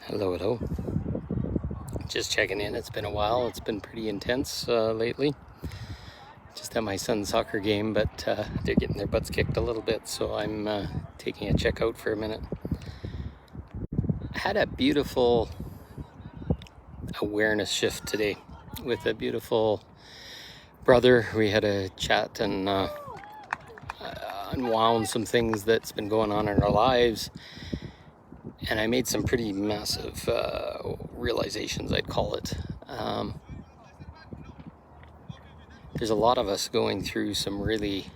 Hello, hello. Just checking in. It's been a while. It's been pretty intense lately. Just at my son's soccer game, but they're getting their butts kicked a little bit, so I'm taking a check out for a minute. I had a beautiful awareness shift today with a beautiful brother. We had a chat and unwound some things that's been going on in our lives. And I made some pretty massive realizations, I'd call it. There's a lot of us going through some really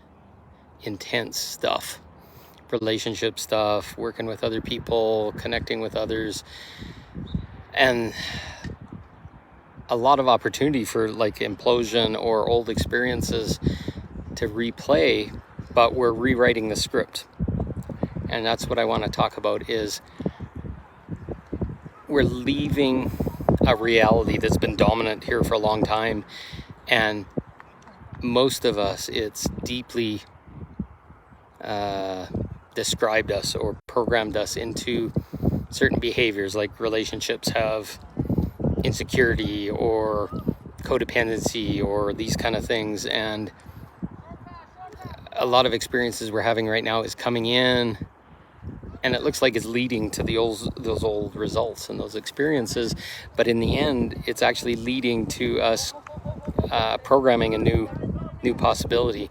intense stuff, relationship stuff, working with other people, connecting with others, and a lot of opportunity for like implosion or old experiences to replay, but we're rewriting the script. And that's what I want to talk about is we're leaving a reality that's been dominant here for a long time, and most of us, it's deeply described us or programmed us into certain behaviors, like relationships have insecurity or codependency or these kind of things. And a lot of experiences we're having right now is coming in, and it looks like it's leading to those old results and those experiences. But in the end, it's actually leading to us programming a new possibility.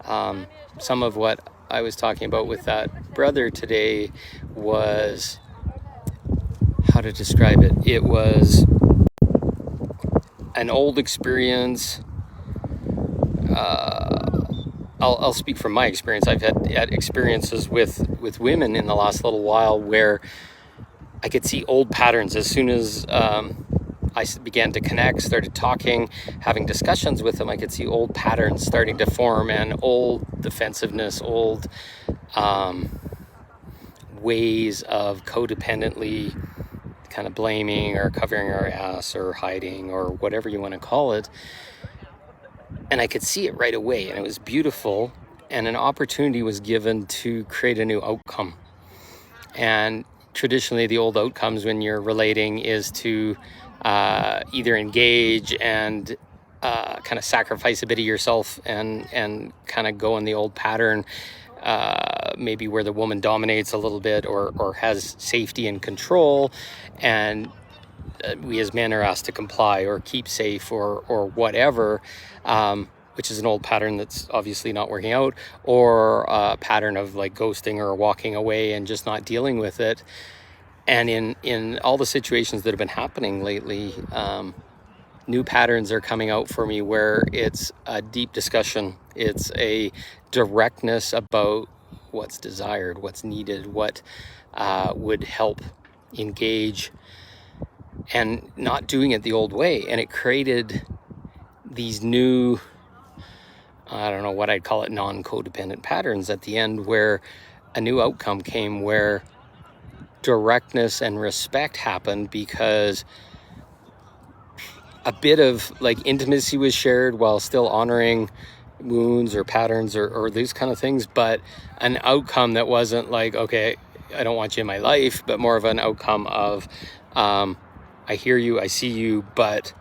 Some of what I was talking about with that brother today was, how to describe it? It was an old experience. I'll speak from my experience. I've had experiences with women in the last little while where I could see old patterns as soon as I began to connect, started talking, having discussions with them. I could see old patterns starting to form and old defensiveness, old ways of codependently kind of blaming or covering our ass or hiding or whatever you want to call it. And I could see it right away, and it was beautiful, and an opportunity was given to create a new outcome. And traditionally, the old outcomes when you're relating is to either engage and kind of sacrifice a bit of yourself and kind of go in the old pattern, maybe where the woman dominates a little bit or has safety and control, and we as men are asked to comply or keep safe or whatever, which is an old pattern that's obviously not working out, or a pattern of like ghosting or walking away and just not dealing with it. And in all the situations that have been happening lately, new patterns are coming out for me where it's a deep discussion. It's a directness about what's desired, what's needed, what would help engage, and not doing it the old way. And it created these new, I don't know what I'd call it, non-codependent patterns at the end, where a new outcome came where directness and respect happened because a bit of like intimacy was shared while still honoring wounds or patterns or these kind of things, but an outcome that wasn't like, okay, I don't want you in my life, but more of an outcome of I hear you, I see you, but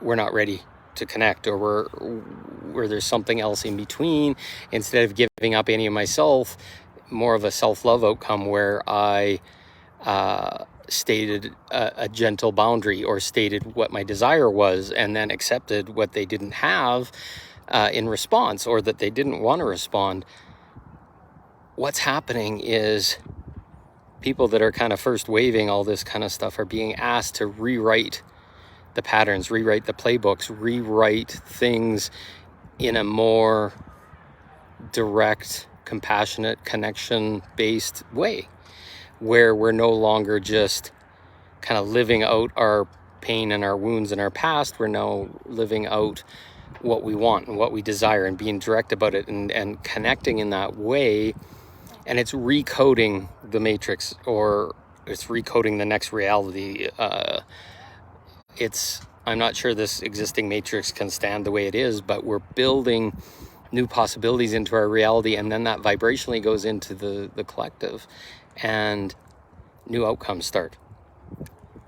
we're not ready to connect, or where there's something else in between. Instead of giving up any of myself, more of a self-love outcome where I stated a gentle boundary or stated what my desire was and then accepted what they didn't have in response, or that they didn't want to respond. What's happening is people that are kind of first waving all this kind of stuff are being asked to rewrite the patterns, rewrite the playbooks, rewrite things in a more direct, compassionate, connection-based way, where we're no longer just kind of living out our pain and our wounds in our past. We're now living out what we want and what we desire and being direct about it and connecting in that way. And it's recoding the matrix, or it's recoding the next reality. I'm not sure this existing matrix can stand the way it is, but we're building new possibilities into our reality, and then that vibrationally goes into the collective. And new outcomes start.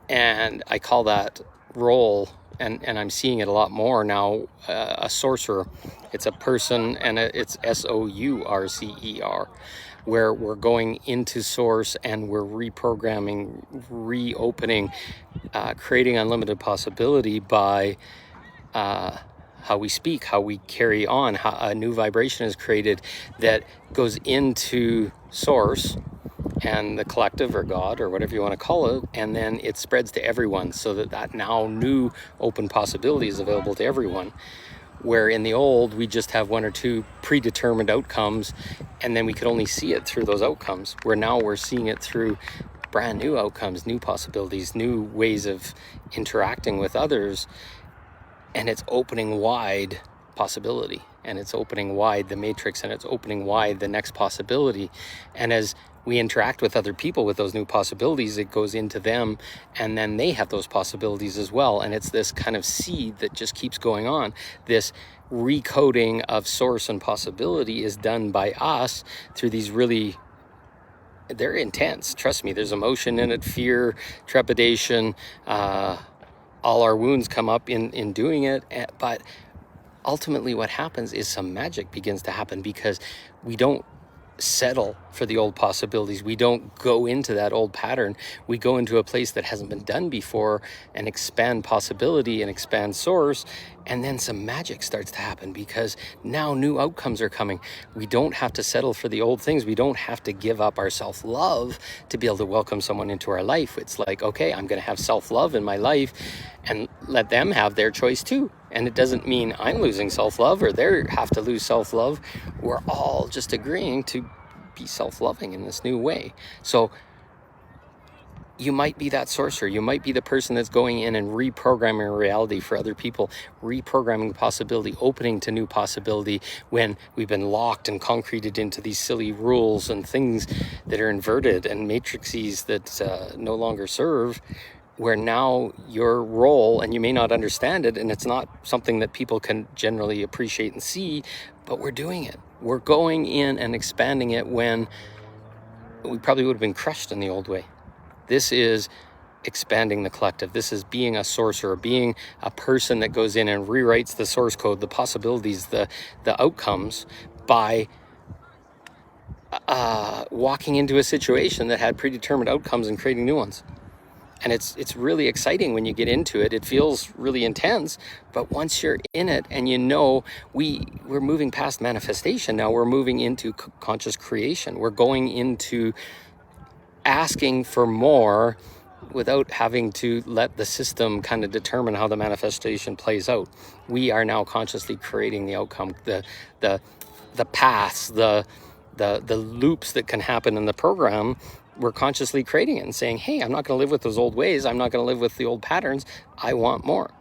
And I call that role, and I'm seeing it a lot more now, a sorcerer. It's a person, and it's SOURCER, where we're going into source and we're reprogramming, reopening, creating unlimited possibility by how we speak, how we carry on, how a new vibration is created that goes into source and the collective or God or whatever you want to call it, and then it spreads to everyone, so that now new open possibility is available to everyone. Where in the old we just have one or two predetermined outcomes, and then we could only see it through those outcomes, where now we're seeing it through brand new outcomes, new possibilities, new ways of interacting with others, and it's opening wide possibility, and it's opening wide the matrix, and it's opening wide the next possibility. And as we interact with other people with those new possibilities, it goes into them, and then they have those possibilities as well. And it's this kind of seed that just keeps going on. This recoding of source and possibility is done by us through these really, they're intense. Trust me, there's emotion in it, fear, trepidation, all our wounds come up in doing it. But ultimately what happens is some magic begins to happen, because we don't settle for the old possibilities. We don't go into that old pattern. We go into a place that hasn't been done before and expand possibility and expand source. And then some magic starts to happen, because now new outcomes are coming. We don't have to settle for the old things. We don't have to give up our self-love to be able to welcome someone into our life. It's like, okay, I'm going to have self-love in my life and let them have their choice too. And it doesn't mean I'm losing self-love or they have to lose self-love. We're all just agreeing to be self-loving in this new way. So you might be that sorcerer. You might be the person that's going in and reprogramming reality for other people, reprogramming possibility, opening to new possibility when we've been locked and concreted into these silly rules and things that are inverted and matrices that no longer serve. Where now your role, and you may not understand it, and it's not something that people can generally appreciate and see, but we're doing it. We're going in and expanding it when we probably would have been crushed in the old way. This is expanding the collective. This is being a sorcerer, being a person that goes in and rewrites the source code, the possibilities, the outcomes, by walking into a situation that had predetermined outcomes and creating new ones. And it's really exciting when you get into it. It feels really intense, but once you're in it and you know, we're moving past manifestation now, we're moving into conscious creation. We're going into asking for more without having to let the system kind of determine how the manifestation plays out. We are now consciously creating the outcome, the paths, the loops that can happen in the program. We're consciously creating it and saying, hey, I'm not going to live with those old ways. I'm not going to live with the old patterns. I want more.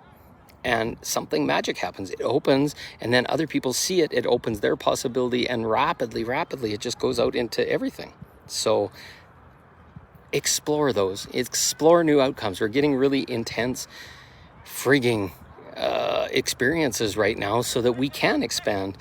And something magic happens. It opens, and then other people see it. It opens their possibility, and rapidly, it just goes out into everything. So explore those. Explore new outcomes. We're getting really intense, frigging experiences right now so that we can expand.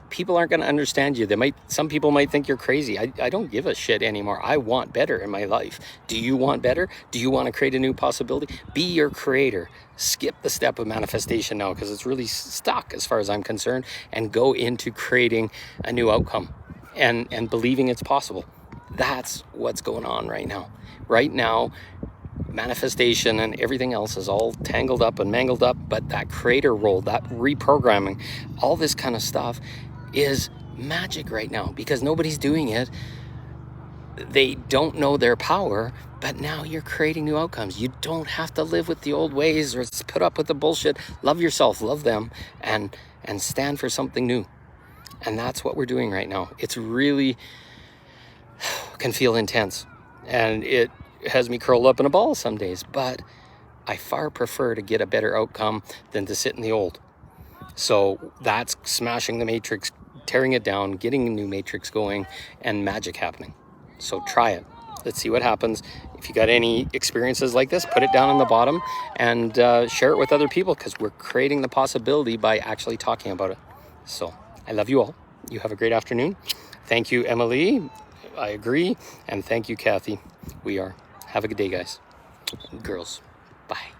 People aren't going to understand you. Some people might think you're crazy. I don't give a shit anymore. I want better in my life. Do you want better? Do you want to create a new possibility? Be your creator. Skip the step of manifestation now, because it's really stuck as far as I'm concerned, and go into creating a new outcome and believing it's possible. That's what's going on right now. Right now, manifestation and everything else is all tangled up and mangled up, but that creator role, that reprogramming, all this kind of stuff is magic right now, because nobody's doing it. They don't know their power, but now you're creating new outcomes. You don't have to live with the old ways or put up with the bullshit. Love yourself, love them, and stand for something new. And that's what we're doing right now. It's really can feel intense, and it has me curled up in a ball some days, but I far prefer to get a better outcome than to sit in the old. So that's smashing the matrix, tearing it down, getting a new matrix going, and magic happening. So try it. Let's see what happens. If you got any experiences like this, put it down on the bottom and share it with other people, because we're creating the possibility by actually talking about it. So I love you all. You have a great afternoon. Thank you, Emily. I agree. And thank you, Kathy. We are. Have a good day, guys. Girls. Bye.